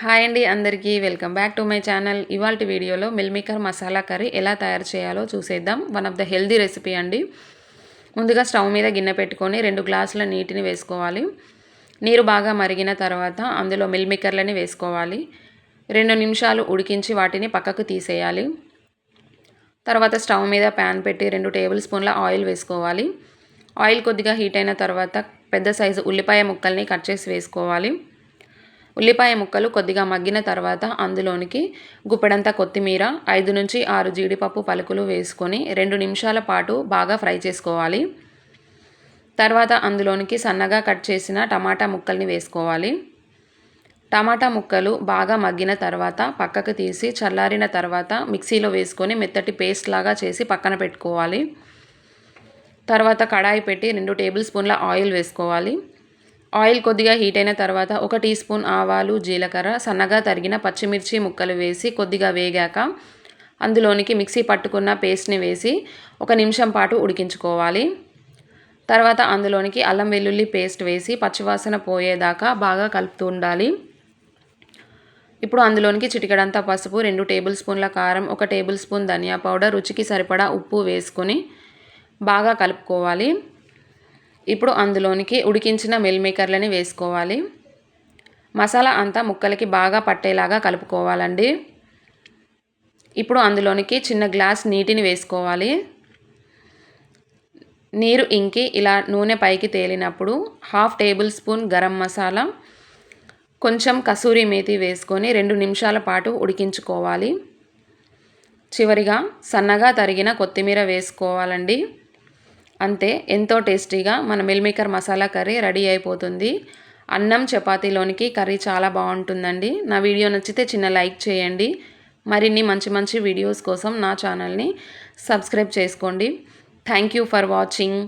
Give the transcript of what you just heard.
Hi అండి అందరికీ welcome back to my channel. ఇవాల్టి వీడియోలో మిల్ మేకర్ మసాలా కర్రీ ఎలా తయారు చేయాలో చూసేద్దాం. One of the healthy recipe అండి. ముందుగా స్టవ్ మీద గిన్నె పెట్టుకొని 2 గ్లాసుల నీటిని వేసుకోవాలి. నీరు బాగా మరిగిన తర్వాత అందులో మిల్ మేకర్లని వేసుకోవాలి. 2 నిమిషాలు ఉడికించి వాటిని పక్కకు తీసేయాలి. తర్వాత స్టవ్ మీద ప్యాన్ పెట్టి 2 టేబుల్ స్పూన్ల ఆయిల్ వేసుకోవాలి. ఆయిల్ కొద్దిగా హీట్ అయిన తర్వాత పెద్ద సైజు ఉల్లిపాయ ముక్కల్ని కట్ చేసి వేసుకోవాలి. ఉల్లిపాయ ముక్కలు కొద్దిగా మగ్గిన తర్వాత అందులోనికి గుప్పెడంత కొత్తిమీర, 5 నుంచి 6 జీడిపప్పు పలుకులు వేసుకొని 2 నిమిషాల పాటు బాగా ఫ్రై చేసుకోవాలి. తర్వాత అందులోనికి సన్నగా కట్ చేసిన టమాటా ముక్కల్ని వేసుకోవాలి. టమాటా ముక్కలు బాగా మగ్గిన తర్వాత పక్కకు తీసి చల్లారిన తర్వాత మిక్సీలో వేసుకొని మెత్తటి పేస్ట్ లాగా చేసి పక్కన పెట్టుకోవాలి. తర్వాత కడాయి పెట్టి 2 టేబుల్ స్పూన్ల ఆయిల్ వేసుకోవాలి. ఆయిల్ కొద్దిగా హీట్ అయిన తర్వాత 1 టీ స్పూన్ ఆవాలు, జీలకర్ర, సన్నగా తరిగిన పచ్చిమిర్చి ముక్కలు వేసి కొద్దిగా వేగాక అందులోనికి మిక్సీ పట్టుకున్న పేస్ట్ని వేసి 1 నిమిషం పాటు ఉడికించుకోవాలి. తర్వాత అందులోనికి అల్లం వెల్లుల్లి పేస్ట్ వేసి పచ్చివాసన పోయేదాకా బాగా కలుపుతూ ఉండాలి. ఇప్పుడు అందులోనికి చిటికెడంత పసుపు, 2 టేబుల్ స్పూన్ల కారం, 1 టేబుల్ స్పూన్ ధనియా పౌడర్, రుచికి సరిపడా ఉప్పు వేసుకొని బాగా కలుపుకోవాలి. ఇప్పుడు అందులోనికి ఉడికించిన మిల్ మేకర్లని వేసుకోవాలి. మసాలా అంతా ముక్కలకి బాగా పట్టేలాగా కలుపుకోవాలండి. ఇప్పుడు అందులోనికి చిన్న గ్లాస్ నీటిని వేసుకోవాలి. నీరు ఇంకి ఇలా నూనె పైకి తేలినప్పుడు 1/2 టేబుల్ స్పూన్ గరం మసాలా, కొంచెం కసూరి మేతి వేసుకొని 2 నిమిషాల పాటు ఉడికించుకోవాలి. చివరిగా సన్నగా తరిగిన కొత్తిమీర వేసుకోవాలండి. అంతే, ఎంతో టేస్టీగా మన meal maker masala curry ready అయిపోతుంది. అన్నం చపాతీలోనికి కర్రీ చాలా బాగుంటుందండి. నా వీడియో నచ్చితే చిన్న లైక్ చేయండి. మరిన్ని మంచి మంచి వీడియోస్ కోసం నా ఛానల్ని సబ్స్క్రైబ్ చేసుకోండి. Thank you for watching.